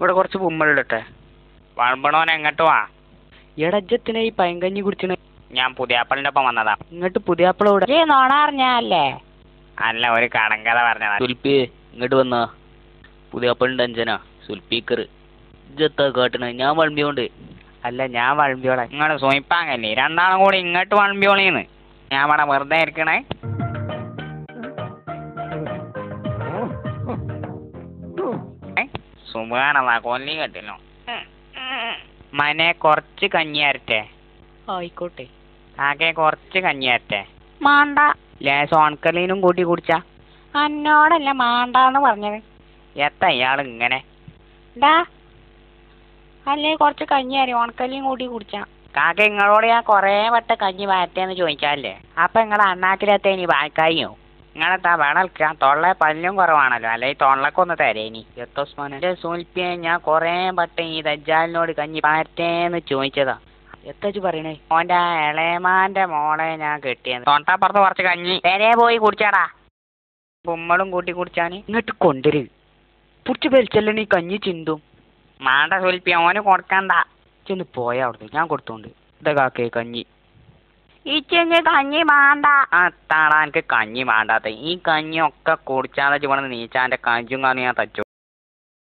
ഇവിടെ കുറച്ച് കുമ്മളിട്ടെ. വളമ്പണോനെ എങ്ങോട്ട് വാ. എടജത്തിനെ ഈ പൈങ്കഞ്ഞി കുടിച്ചിന്. ഞാൻ പുതിയാപ്പളിന്റെ ഒപ്പം വന്നതാ. ഇങ്ങോട്ട് പുതിയാപ്പിള ഇവിടെ നോണ അറിഞ്ഞല്ലേ? അല്ല, ഒരു കടങ്കഥ പറഞ്ഞതാ. സുൽപ്പി ഇങ്ങോട്ട് വന്നാ. പുതിയാപ്പിളിന്റെ അഞ്ചനാ സുൽപ്പീക്കർ. ഇജ്ജത്താ കാട്ടണ? ഞാൻ വളമ്പിയോണ്ട്. അല്ല, ഞാൻ വളമ്പിയോളെ. ഇങ്ങോട്ട് സൂയിപ്പാങ്ങല്ലേ, രണ്ടാളും കൂടി ഇങ്ങോട്ട് വളമ്പിയോളീന്ന്. ഞാൻ ഇവിടെ വെറുതെ ഇരിക്കണേ. സുബാനല്ലാ, കൊല്ലി കെട്ടില്ലോ. മനെ കുറച്ച് കഞ്ഞി തരട്ടെ? ആയിക്കോട്ടെ. ആകെ കുറച്ച് കഞ്ഞി തരട്ടെ? മാണ്ട. ലേശം ഓൺക്കലീനും കൂട്ടി കുടിച്ചാ? അന്നോടല്ല മാണ്ടാന്ന് പറഞ്ഞത്. എത്ത ഇയാള് ഇങ്ങനെ? ഡാ, അല്ലേ കുറച്ച് കഞ്ഞി അരി ഉണക്കല്ലിയും കൂട്ടി കുടിച്ചാ. കാക്ക, നിങ്ങളോട് ഞാൻ കൊറേ വട്ടം കഞ്ഞി വാറ്റേന്ന് ചോദിക്കാല്ലേ. അപ്പൊ നിങ്ങളെ അണ്ണാക്കിലത്തെ ഇനി വാക്കായോ? നിങ്ങളെത്താ വേണൽക്ക? തൊള്ള പല്ലും കുറവാണല്ലോ, അല്ലെ തൊള്ളക്കൊന്ന് തരേനി. എത്തോസ്മാനെ സൂൽപ്പിയെ ഞാൻ കൊറേ വട്ടം ഈ ദജ്ജാലിനോട് കഞ്ഞി പാറ്റേന്ന് ചോദിച്ചതാ. എത്തച്ചു പറയണേ? ഓന്റെ ഇളയമാന്റെ മോളെ ഞാൻ കെട്ടിയെന്ന്. തൊണ്ടപ്പുറത്ത് കുറച്ച് കഞ്ഞി പെരേ പോയി കുടിച്ചാടാ. കുമ്മളും കൂട്ടി കുടിച്ചാന്. ഇങ്ങോട്ട് കൊണ്ടുവരും. പുടിച്ച് വലിച്ചല്ലേ ഈ കഞ്ഞി ചിന്തും. മാണ്ട സൂൽപ്പി, ഓന് കൊടുക്കണ്ട. ചെന്ന് പോയാ അവിടുന്ന്, ഞാൻ കൊടുത്തോണ്ട്. ഇതാ കാക്കേ കഞ്ഞി. ഇച്ചെങ്കി കഞ്ഞി മാണ്ട. അത്താടാ എനിക്ക് കഞ്ഞി മാണ്ടാത്ത. ഈ കഞ്ഞി ഒക്കെ കുടിച്ചാതെ ചുവന്ന് നീച്ചാന്റെ കഞ്ചും കാണി ഞാൻ തച്ചു.